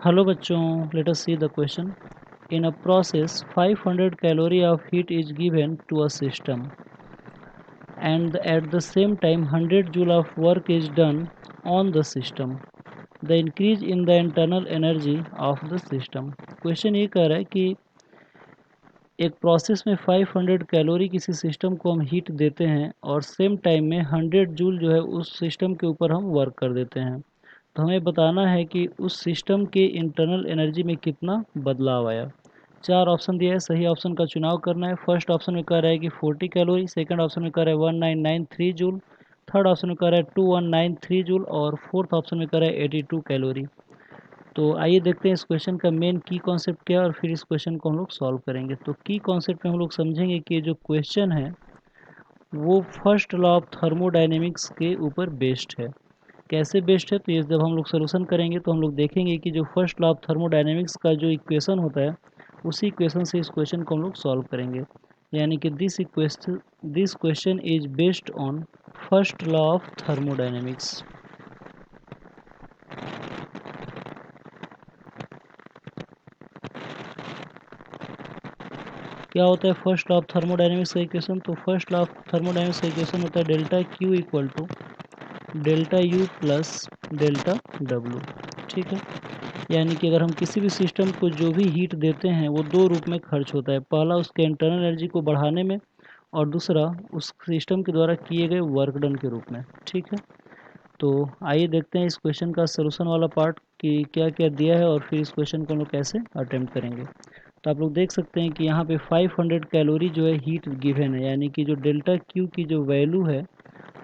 Hello बच्चों, let us see the question. In a process, 500 calorie of heat is given to a system, and at the same time 100 joule of work is done on the system. The increase in the internal energy of the system. Question ये कह रहा है कि एक process में 500 calorie किसी system को हम हीट देते हैं और सेम टाइम में 100 जूल जो है उस सिस्टम के ऊपर हम वर्क कर देते हैं। तो हमें बताना है कि उस सिस्टम के इंटरनल एनर्जी में कितना बदलाव आया। चार ऑप्शन दिया है, सही ऑप्शन का चुनाव करना है। फर्स्ट ऑप्शन में कह रहा है कि 40 कैलोरी, सेकंड ऑप्शन में कह रहा है 1993 जूल, थर्ड ऑप्शन में कह रहा है 2193 जूल और फोर्थ ऑप्शन में कह रहा है 82 कैलोरी। तो आइए देखते हैं इस क्वेश्चन का मेन की कॉन्सेप्ट क्या है और फिर इस क्वेश्चन को हम लोग सॉल्व करेंगे। तो की कॉन्सेप्ट में हम लोग समझेंगे कि जो क्वेश्चन है वो फर्स्ट लॉ ऑफ थर्मोडायनेमिक्स के ऊपर बेस्ड है। कैसे बेस्ड है, तो ये जब हम लोग सोल्यूशन करेंगे तो हम लोग देखेंगे कि जो फर्स्ट लॉ ऑफ थर्मोडायनेमिक्स का जो इक्वेशन होता है उसी इक्वेशन से इस क्वेश्चन को हम लोग सॉल्व करेंगे। यानी कि this question is based on first law of thermodynamics. क्या होता है फर्स्ट लॉ ऑफ थर्मोडायनेमिक्स का इक्वेशन? तो फर्स्ट लॉ ऑफ थर्मोडायनेमिक्स का इक्वेशन होता है delta Q equal to delta U plus delta W. ठीक है, यानी कि अगर हम किसी भी सिस्टम को जो भी हीट देते हैं वो दो रूप में खर्च होता है। पहला उसके इंटरनल एनर्जी को बढ़ाने में और दूसरा उस सिस्टम के द्वारा किए गए वर्क डन के रूप में। ठीक है, तो आइए देखते हैं इस क्वेश्चन का सलूशन वाला पार्ट कि क्या क्या दिया है और फिर इस क्वेश्चन को हम लोग कैसे अटेम्प्ट करेंगे। तो आप लोग देख सकते हैं कि यहाँ पे 500 कैलोरी जो है हीट गिवन है, यानी कि जो डेल्टा क्यू की जो वैल्यू है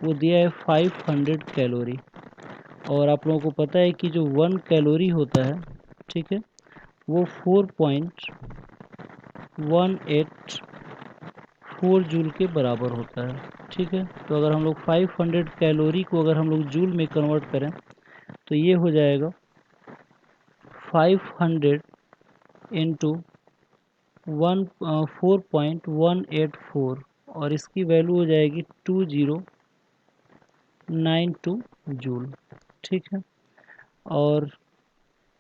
वो दिया है 500 कैलोरी। और आप लोगों को पता है कि जो 1 कैलोरी होता है, ठीक है, वो 4.184 जूल के बराबर होता है। ठीक है, तो अगर हम लोग 500 कैलोरी को अगर हम लोग जूल में कन्वर्ट करें तो ये हो जाएगा 500 इंटू 4.184 और इसकी वैल्यू हो जाएगी 2092 जूल। ठीक है, और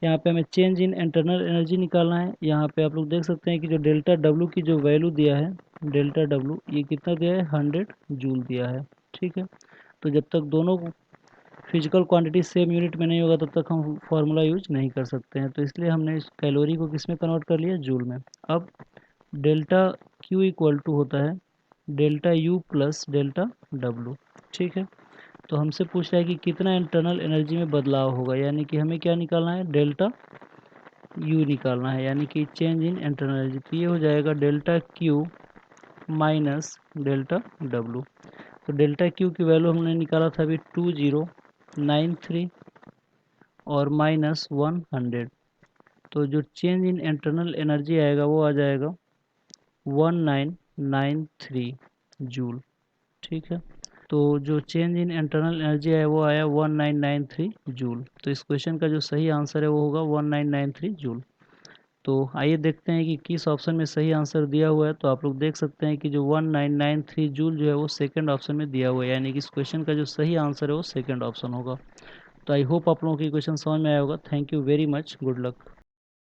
यहाँ पे हमें चेंज इन इंटरनल एनर्जी निकालना है। यहाँ पे आप लोग देख सकते हैं कि जो डेल्टा डब्लू की जो वैल्यू दिया है, डेल्टा डब्लू ये कितना दिया है, 100 जूल दिया है। ठीक है, तो जब तक दोनों फिजिकल क्वांटिटी सेम यूनिट में नहीं होगा तब तक हम फार्मूला यूज नहीं कर सकते हैं। तो इसलिए हमने इस कैलोरी को किस में कन्वर्ट कर लिया, जूल में। अब डेल्टा क्यू इक्वल टू होता है delta U plus delta W. ठीक है, तो हमसे पूछ रहा है कि कितना इंटरनल एनर्जी में बदलाव होगा, यानी कि हमें क्या निकालना है, डेल्टा यू निकालना है, यानी कि चेंज इन इंटरनल एनर्जी। तो ये हो जाएगा delta Q minus delta W. तो डेल्टा क्यू की वैल्यू हमने निकाला था अभी 2093 और माइनस 100। तो जो चेंज इन इंटरनल एनर्जी आएगा वो आ जाएगा 1993 जूल। ठीक है, तो जो चेंज इन इंटरनल एनर्जी है वो आया 1993 जूल। तो इस क्वेश्चन का जो सही आंसर है वो होगा 1993 जूल। तो आइए देखते हैं कि किस ऑप्शन में सही आंसर दिया हुआ है। तो आप लोग देख सकते हैं कि जो 1993 जूल जो है वो सेकंड ऑप्शन में दिया हुआ है, यानी कि इस क्वेश्चन का जो सही आंसर है वो सेकंड ऑप्शन होगा। तो आई होप आप लोगों की क्वेश्चन समझ में आया होगा। Thank you very much, good luck.